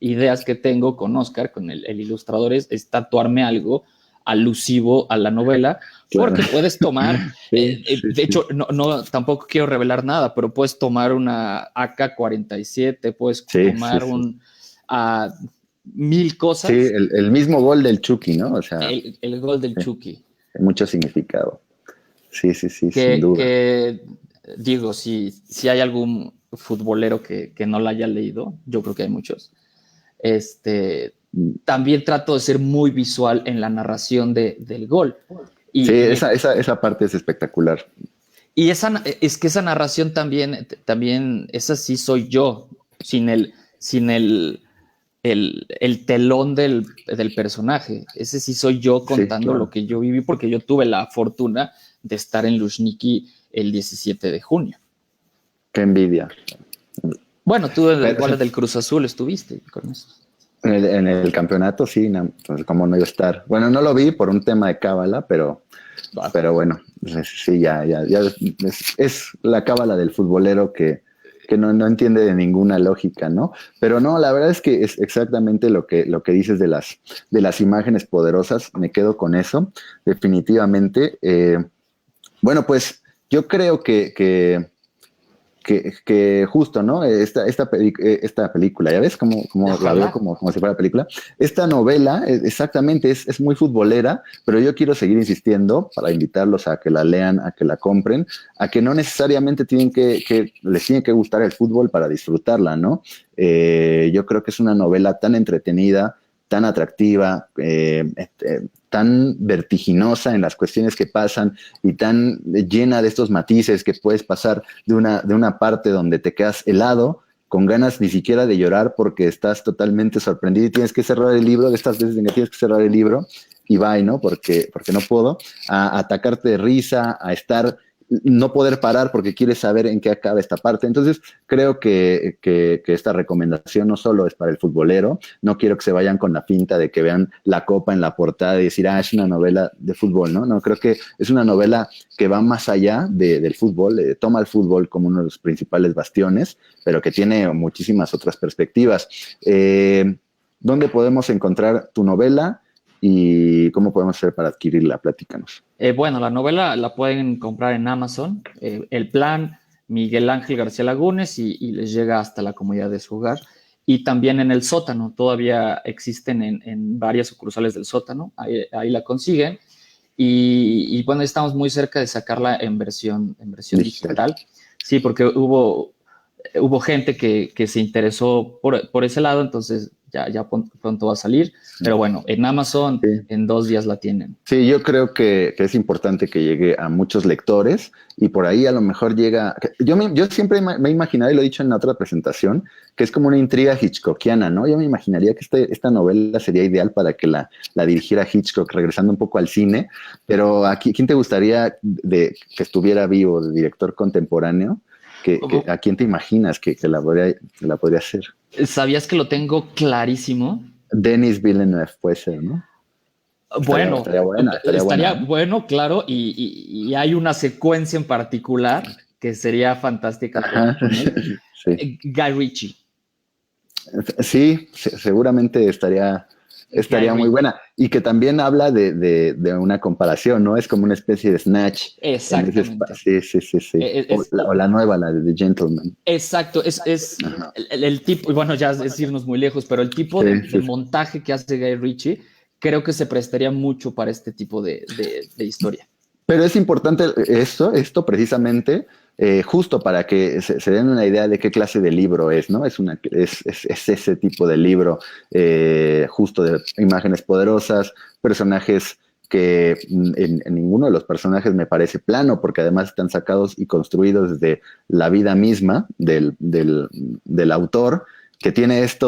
ideas que tengo con Oscar, con el ilustrador, es tatuarme algo alusivo a la novela, porque puedes tomar, de hecho, no, tampoco quiero revelar nada, pero puedes tomar una AK-47, puedes tomar mil cosas. Sí, el mismo gol del Chucky, ¿no? O sea, el gol del Chucky. Mucho significado. Sí, sin duda. Que digo, si hay algún futbolero que no la haya leído, yo creo que hay muchos. También trato de ser muy visual en la narración del gol. Sí, Y, esa parte es espectacular. y es que esa narración también, esa sí soy yo, sin el telón del personaje. Ese sí soy yo Sí, contando lo claro. que yo viví, porque yo tuve la fortuna de estar en Luzhniki el 17 de junio. Qué envidia. Bueno, tú Pero, igual del Cruz Azul estuviste con eso. en el campeonato, sí, no, pues, cómo no iba a estar. Bueno, no lo vi por un tema de cábala, Wow. pero bueno, sí, ya es la cábala del futbolero que no entiende de ninguna lógica, ¿no? Pero no, la verdad es que es exactamente lo que dices de las imágenes poderosas, me quedo con eso, definitivamente. Bueno, pues yo creo que justo, ¿no? Esta película, ¿ya ves? Como la veo Ojalá. como si fuera película. Esta novela, exactamente, es muy futbolera, pero yo quiero seguir insistiendo para invitarlos a que la lean, a que la compren, a que no necesariamente les tiene que gustar el fútbol para disfrutarla, ¿no? Yo creo que es una novela tan entretenida, tan atractiva, tan vertiginosa en las cuestiones que pasan y tan llena de estos matices que puedes pasar de una parte donde te quedas helado, con ganas ni siquiera de llorar porque estás totalmente sorprendido y tienes que cerrar el libro, de estas veces en que tienes que cerrar el libro y bye, ¿no? Porque no puedo, a atacarte de risa, a no poder parar porque quieres saber en qué acaba esta parte. Entonces, creo que esta recomendación no solo es para el futbolero, no quiero que se vayan con la finta de que vean la copa en la portada y decir, es una novela de fútbol, ¿no? No, creo que es una novela que va más allá del fútbol, toma el fútbol como uno de los principales bastiones, pero que tiene muchísimas otras perspectivas. ¿Dónde podemos encontrar tu novela y cómo podemos hacer para adquirirla? Platícanos. Bueno, la novela la pueden comprar en Amazon. El plan Miguel Ángel García Lagunes y les llega hasta la comodidad de su hogar. Y también en el sótano, todavía existen en varias sucursales del sótano, ahí la consiguen. Y bueno, estamos muy cerca de sacarla en versión digital. Sí, porque hubo gente que se interesó por ese lado, entonces ya pronto va a salir. Pero bueno, en Amazon Sí. en 2 días la tienen. Sí, yo creo que es importante que llegue a muchos lectores y por ahí a lo mejor llega. Yo siempre me he imaginado, y lo he dicho en otra presentación, que es como una intriga hitchcockiana, ¿no? Yo me imaginaría que esta novela sería ideal para que la dirigiera Hitchcock, regresando un poco al cine. Pero aquí, ¿quién te gustaría que estuviera vivo, de director contemporáneo? ¿A quién te imaginas que la podría hacer? ¿Sabías que lo tengo clarísimo? Denis Villeneuve puede ser, ¿no? Estaría, Bueno, estaría buena, estaría estaría buena, ¿eh? bueno, claro, y hay una secuencia en particular que sería fantástica Ajá, con él. sí. Guy Ritchie. Sí, seguramente Guy estaría muy Ritchie. buena. Y que también habla de una comparación, ¿no? Es como una especie de Snatch en ese Exactamente. espacio. Sí, sí, sí, sí. O la nueva, la de The Gentleman. Exacto, es Ajá. el tipo, y bueno, ya es irnos muy lejos, pero el tipo Sí, de sí, sí. montaje que hace Guy Ritchie creo que se prestaría mucho para este tipo de historia. Pero es importante esto precisamente, justo para que se den una idea de qué clase de libro es, ¿no? Es ese tipo de libro, justo de imágenes poderosas, personajes que en ninguno de los personajes me parece plano, porque además están sacados y construidos desde la vida misma del autor, que tiene es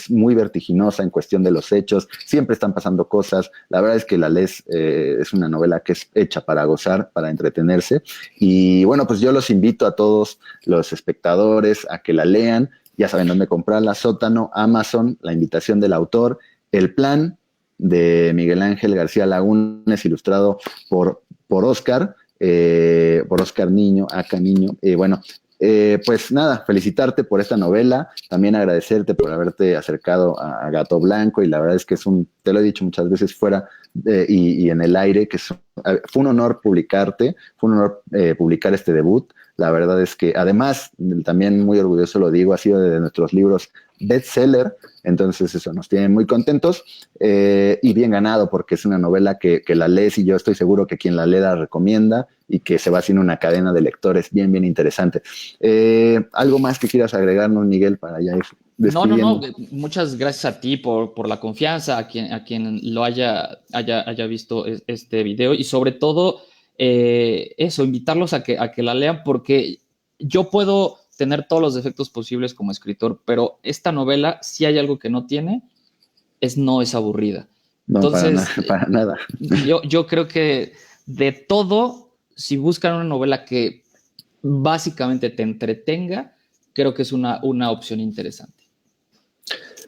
muy vertiginosa en cuestión de los hechos, siempre están pasando cosas. La verdad es que La Les es una novela que es hecha para gozar, para entretenerse. Y bueno, pues yo los invito a todos los espectadores a que la lean. Ya saben dónde comprarla: Sótano, Amazon, La invitación del autor, El plan de Miguel Ángel García Lagunes, ilustrado por Oscar Niño, acá Niño. Bueno, pues nada, felicitarte por esta novela, también agradecerte por haberte acercado a Gato Blanco, y la verdad es que te lo he dicho muchas veces fuera y en el aire, que fue un honor publicarte, fue un honor publicar este debut. La verdad es que además, también muy orgulloso lo digo, ha sido de nuestros libros bestseller, entonces eso nos tiene muy contentos y bien ganado, porque es una novela que la lees y yo estoy seguro que quien la lee la recomienda y que se va haciendo una cadena de lectores bien, bien interesante. ¿Algo más que quieras agregarnos, Miguel, para ya ir No, no, no. despidiendo. Muchas gracias a ti por la confianza, a quien lo haya visto este video y sobre todo eso, invitarlos a que la lean porque yo puedo tener todos los defectos posibles como escritor, pero esta novela, si hay algo que no tiene, no es aburrida. No, para nada, Entonces, para nada. yo creo que de todo, si buscan una novela que básicamente te entretenga, creo que es una opción interesante.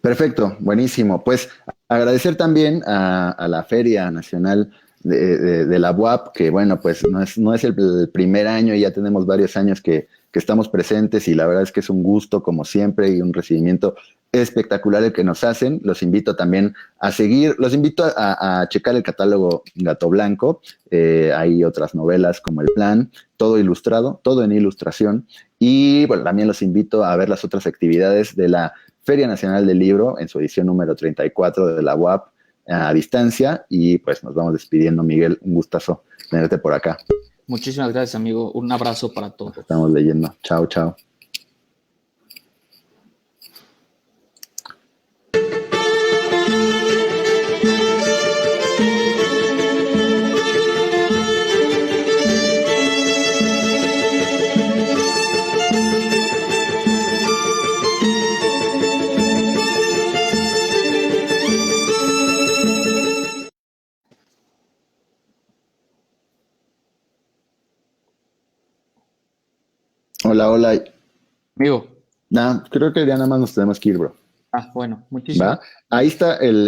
Perfecto, buenísimo. Pues agradecer también a la Feria Nacional de la UAP, que bueno, pues no es el primer año, ya tenemos varios años que estamos presentes y la verdad es que es un gusto como siempre y un recibimiento espectacular el que nos hacen. Los invito también a seguir, los invito a checar el catálogo Gato Blanco. Hay otras novelas como El Plan, todo ilustrado, todo en ilustración. Y bueno, también los invito a ver las otras actividades de la Feria Nacional del Libro en su edición número 34 de la UAP a distancia. Y pues nos vamos despidiendo, Miguel. Un gustazo tenerte por acá. Muchísimas gracias, amigo. Un abrazo para Nos todos. estamos leyendo. Chao, chao. Hola, hola. Amigo. Nah, creo que ya nada más nos tenemos que ir, bro. Bueno, muchísimas ¿Va? Ahí está el,